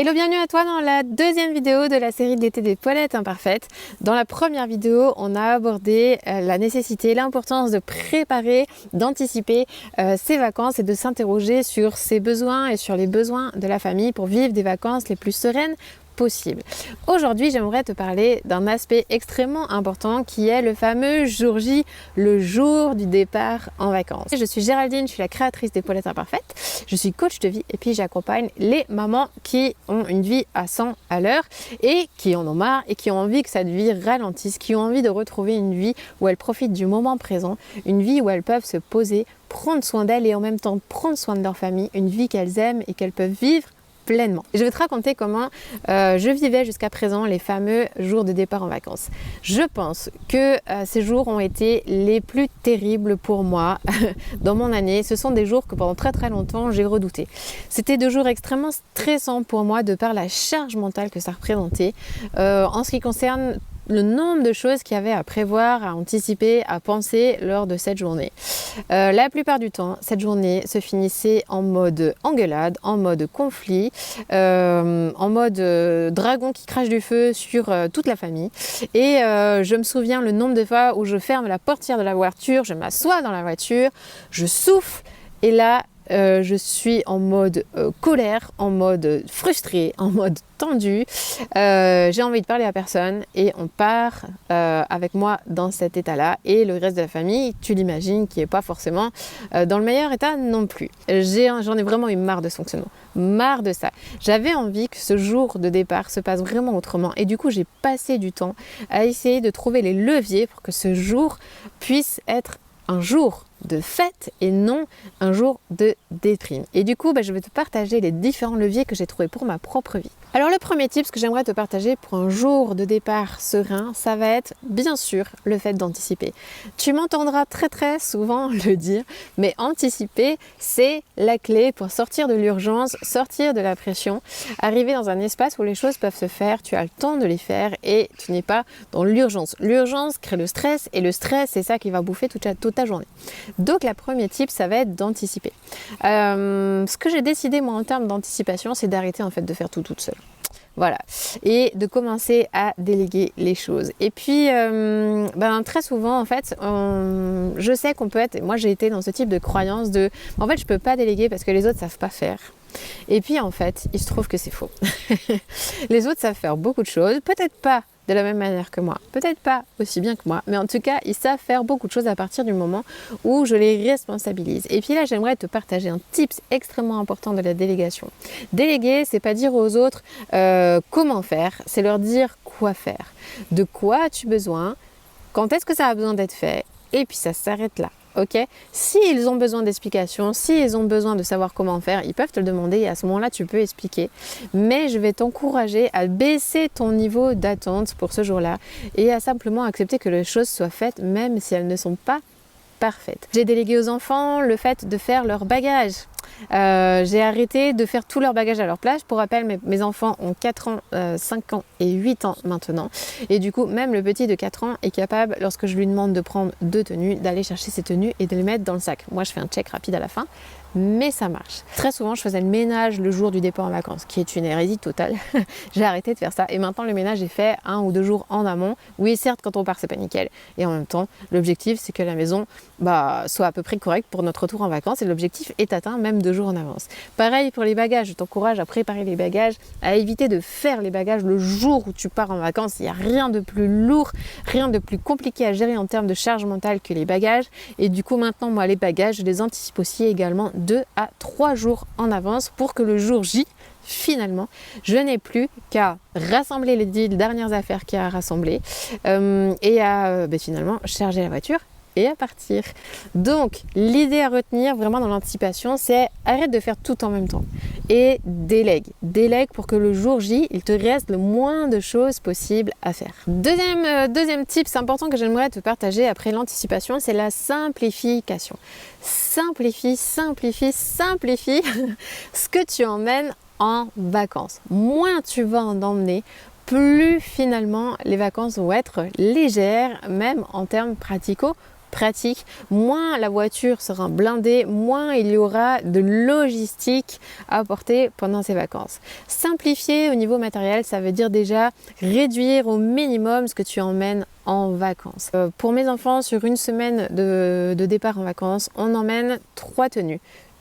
Hello, bienvenue à toi dans la deuxième vidéo de la série de l'été des poilettes imparfaites. Dans la première vidéo, on a abordé la nécessité, l'importance de préparer, d'anticiper ses vacances et de s'interroger sur ses besoins et sur les besoins de la famille pour vivre des vacances les plus sereines possible. Aujourd'hui, j'aimerais te parler d'un aspect extrêmement important qui est le fameux jour J, le jour du départ en vacances. Je suis Géraldine, je suis la créatrice des Poilettes Imparfaites, je suis coach de vie et puis j'accompagne les mamans qui ont une vie à 100 à l'heure et qui en ont marre et qui ont envie que cette vie ralentisse, qui ont envie de retrouver une vie où elles profitent du moment présent, une vie où elles peuvent se poser, prendre soin d'elles et en même temps prendre soin de leur famille, une vie qu'elles aiment et qu'elles peuvent vivre pleinement. Je vais te raconter comment je vivais jusqu'à présent les fameux jours de départ en vacances. Je pense que ces jours ont été les plus terribles pour moi dans mon année. Ce sont des jours que pendant très longtemps j'ai redoutés. C'était des jours extrêmement stressants pour moi de par la charge mentale que ça représentait en ce qui concerne le nombre de choses qu'il y avait à prévoir, à anticiper, à penser lors de cette journée. La plupart du temps, cette journée se finissait en mode engueulade, en mode conflit, en mode dragon qui crache du feu sur toute la famille. Et je me souviens le nombre de fois où je ferme la portière de la voiture, je m'assois dans la voiture, je souffle et là, je suis en mode colère, en mode frustré, en mode tendu. J'ai envie de parler à personne et on part avec moi dans cet état-là. Et le reste de la famille, tu l'imagines, qui n'est pas forcément dans le meilleur état non plus. J'en ai vraiment eu marre de ce fonctionnement, marre de ça. J'avais envie que ce jour de départ se passe vraiment autrement. Et du coup, j'ai passé du temps à essayer de trouver les leviers pour que ce jour puisse être un jour de fête et non un jour de déprime. Et du coup, je vais te partager les différents leviers que j'ai trouvés pour ma propre vie. Alors le premier tip que j'aimerais te partager pour un jour de départ serein, ça va être bien sûr le fait d'anticiper. Tu m'entendras très souvent le dire, mais anticiper, c'est la clé pour sortir de l'urgence, sortir de la pression, arriver dans un espace où les choses peuvent se faire, tu as le temps de les faire et tu n'es pas dans l'urgence. L'urgence crée le stress et le stress, c'est ça qui va bouffer toute ta journée. Donc la première tip, ça va être d'anticiper. Ce que j'ai décidé moi en termes d'anticipation, c'est d'arrêter en fait de faire tout toute seule. Voilà, et de commencer à déléguer les choses. Et puis, très souvent, en fait, je sais qu'on peut être... Moi, j'ai été dans ce type de croyance de... En fait, je peux pas déléguer parce que les autres savent pas faire. Et puis, en fait, il se trouve que c'est faux. Les autres savent faire beaucoup de choses, peut-être pas de la même manière que moi, peut-être pas aussi bien que moi, mais en tout cas, ils savent faire beaucoup de choses à partir du moment où je les responsabilise. Et puis là, j'aimerais te partager un tips extrêmement important de la délégation. Déléguer, c'est pas dire aux autres comment faire, c'est leur dire quoi faire. De quoi as-tu besoin, quand est-ce que ça a besoin d'être fait, et puis ça s'arrête là. Ok, s'ils ont besoin d'explications, s'ils ont besoin de savoir comment faire, ils peuvent te le demander et à ce moment-là, tu peux expliquer. Mais je vais t'encourager à baisser ton niveau d'attente pour ce jour-là et à simplement accepter que les choses soient faites même si elles ne sont pas parfaites. J'ai délégué aux enfants le fait de faire leur bagage. J'ai arrêté de faire tout leur bagage à leur place. Pour rappel, mes enfants ont 4 ans, 5 ans et 8 ans maintenant. Et du coup, même le petit de 4 ans est capable, lorsque je lui demande de prendre 2 tenues, d'aller chercher ses tenues et de les mettre dans le sac. Moi, je fais un check rapide à la fin, mais ça marche. Très souvent, je faisais le ménage le jour du départ en vacances, qui est une hérésie totale. J'ai arrêté de faire ça. Et maintenant, le ménage est fait 1 ou 2 jours en amont. Oui, certes, quand on part, c'est pas nickel. Et en même temps, l'objectif, c'est que la maison soit à peu près correcte pour notre retour en vacances. Et l'objectif est atteint même 2 jours en avance. Pareil pour les bagages, je t'encourage à préparer les bagages, à éviter de faire les bagages le jour où tu pars en vacances. Il n'y a rien de plus lourd, rien de plus compliqué à gérer en termes de charge mentale que les bagages. Et du coup, maintenant, moi, les bagages, je les anticipe aussi également 2 à 3 jours en avance pour que le jour J, finalement, je n'ai plus qu'à rassembler les 10 dernières affaires qu'il y a à rassembler et à finalement charger la voiture et à partir. Donc, l'idée à retenir vraiment dans l'anticipation, c'est arrête de faire tout en même temps et délègue. Délègue pour que le jour J, il te reste le moins de choses possibles à faire. Deuxième tip, c'est important que j'aimerais te partager après l'anticipation, c'est la simplification. Simplifie ce que tu emmènes en vacances. Moins tu vas en emmener, plus finalement les vacances vont être légères, même en termes pratico pratique, moins la voiture sera blindée, moins il y aura de logistique à apporter pendant ces vacances. Simplifier au niveau matériel, ça veut dire déjà réduire au minimum ce que tu emmènes en vacances. Pour mes enfants, sur une semaine de départ en vacances, on emmène 3 tenues.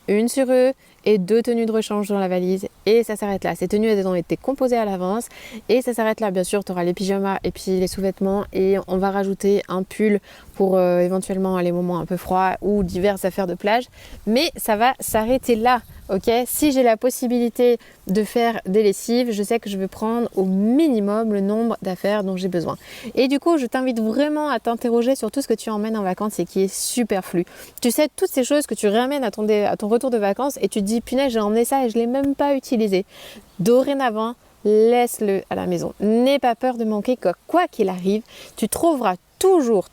Une sur eux et 2 tenues de rechange dans la valise et ça s'arrête là. Ces tenues elles ont été composées à l'avance et ça s'arrête là. Bien sûr, tu auras les pyjamas et puis les sous-vêtements et on va rajouter un pull pour éventuellement les moments un peu froids ou diverses affaires de plage. Mais ça va s'arrêter là, ok? Si j'ai la possibilité de faire des lessives, je sais que je vais prendre au minimum le nombre d'affaires dont j'ai besoin. Et du coup, je t'invite vraiment à t'interroger sur tout ce que tu emmènes en vacances et qui est superflu. Tu sais, toutes ces choses que tu ramènes à ton retour de vacances et tu te dis, punaise, j'ai emmené ça et je ne l'ai même pas utilisé. Dorénavant, laisse-le à la maison. N'aie pas peur de manquer, quoi qu'il arrive, tu trouveras toujours,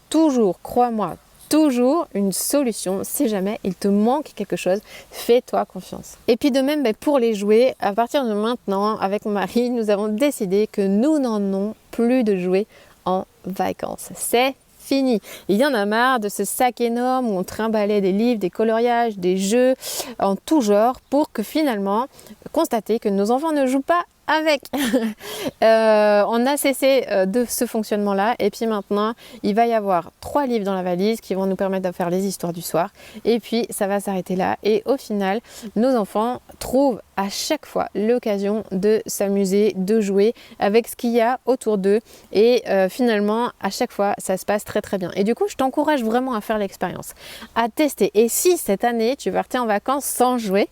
crois-moi, toujours une solution. Si jamais il te manque quelque chose, fais-toi confiance. Et puis de même, pour les jouets, à partir de maintenant, avec mon mari, nous avons décidé que nous n'en avons plus de jouets en vacances. C'est fini. Il y en a marre de ce sac énorme où on trimballait des livres, des coloriages, des jeux en tout genre pour que finalement constater que nos enfants ne jouent pas avec. On a cessé de ce fonctionnement-là et puis maintenant, il va y avoir 3 livres dans la valise qui vont nous permettre de faire les histoires du soir et puis ça va s'arrêter là et au final, nos enfants trouvent à chaque fois l'occasion de s'amuser, de jouer avec ce qu'il y a autour d'eux et finalement, à chaque fois, ça se passe très très bien. Et du coup, je t'encourage vraiment à faire l'expérience, à tester. Et si cette année, tu vas partir en vacances sans jouer,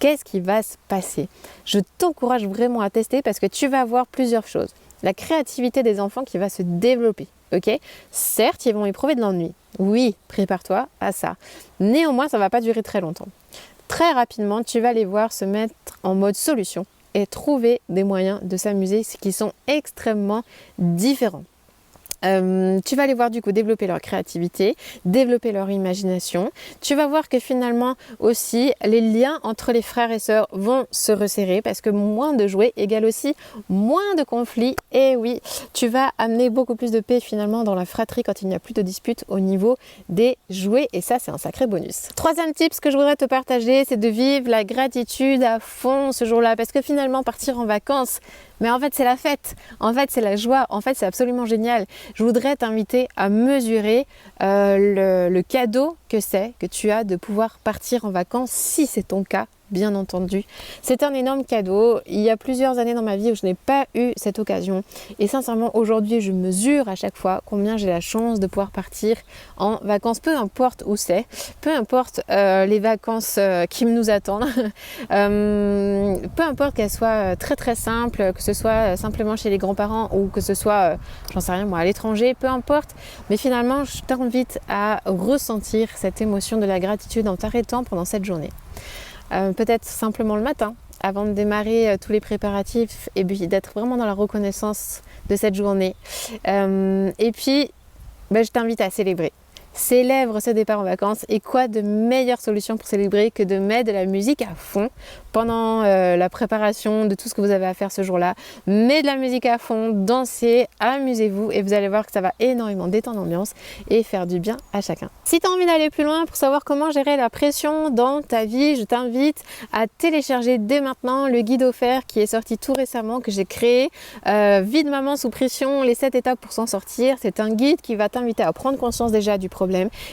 qu'est-ce qui va se passer? Je t'encourage vraiment à tester parce que tu vas voir plusieurs choses. La créativité des enfants qui va se développer, ok? Certes, ils vont éprouver de l'ennui. Oui, prépare-toi à ça. Néanmoins, ça ne va pas durer très longtemps. Très rapidement, tu vas les voir se mettre en mode solution et trouver des moyens de s'amuser qui sont extrêmement différents. Tu vas les voir du coup développer leur créativité, développer leur imagination. Tu vas voir que finalement aussi les liens entre les frères et sœurs vont se resserrer parce que moins de jouets égale aussi moins de conflits. Et oui, tu vas amener beaucoup plus de paix finalement dans la fratrie quand il n'y a plus de disputes au niveau des jouets et ça c'est un sacré bonus. Troisième tip que je voudrais te partager, c'est de vivre la gratitude à fond ce jour-là parce que finalement partir en vacances, mais en fait c'est la fête, en fait c'est la joie, en fait c'est absolument génial. Je voudrais t'inviter à mesurer le cadeau que c'est que tu as de pouvoir partir en vacances si c'est ton cas. Bien entendu, c'est un énorme cadeau. Il y a plusieurs années dans ma vie où je n'ai pas eu cette occasion et sincèrement aujourd'hui je mesure à chaque fois combien j'ai la chance de pouvoir partir en vacances, peu importe où c'est, peu importe les vacances qui nous attendent, peu importe qu'elles soient très très simples, que ce soit simplement chez les grands-parents ou que ce soit, j'en sais rien moi, à l'étranger, peu importe, mais finalement je t'invite à ressentir cette émotion de la gratitude en t'arrêtant pendant cette journée. Peut-être simplement le matin, avant de démarrer tous les préparatifs et puis d'être vraiment dans la reconnaissance de cette journée. Et puis, je t'invite à célébrer. Célèbre ce départ en vacances et quoi de meilleure solution pour célébrer que de mettre de la musique à fond pendant la préparation de tout ce que vous avez à faire ce jour-là. Mets de la musique à fond, dansez, amusez-vous et vous allez voir que ça va énormément détendre l'ambiance et faire du bien à chacun. Si tu as envie d'aller plus loin pour savoir comment gérer la pression dans ta vie, je t'invite à télécharger dès maintenant le guide offert qui est sorti tout récemment, que j'ai créé, Vie de maman sous pression, les 7 étapes pour s'en sortir. C'est un guide qui va t'inviter à prendre conscience déjà du problème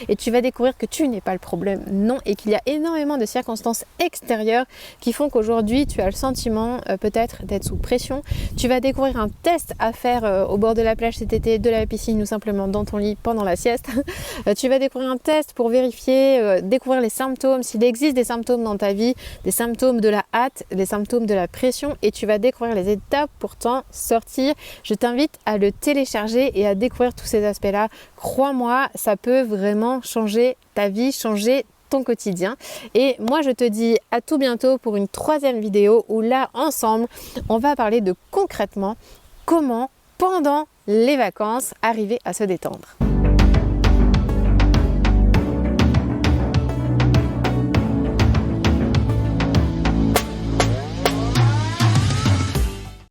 et tu vas découvrir que tu n'es pas le problème, non, et qu'il y a énormément de circonstances extérieures qui font qu'aujourd'hui tu as le sentiment peut-être d'être sous pression. Tu vas découvrir un test à faire au bord de la plage cet été, de la piscine ou simplement dans ton lit pendant la sieste. Tu vas découvrir un test pour vérifier, découvrir les symptômes, s'il existe des symptômes dans ta vie, des symptômes de la hâte, des symptômes de la pression et tu vas découvrir les étapes pour t'en sortir. Je t'invite à le télécharger et à découvrir tous ces aspects-là. Crois-moi, ça peut vraiment changer ta vie, changer ton quotidien. Et moi, je te dis à tout bientôt pour une 3e vidéo où là, ensemble, on va parler de concrètement comment, pendant les vacances, arriver à se détendre.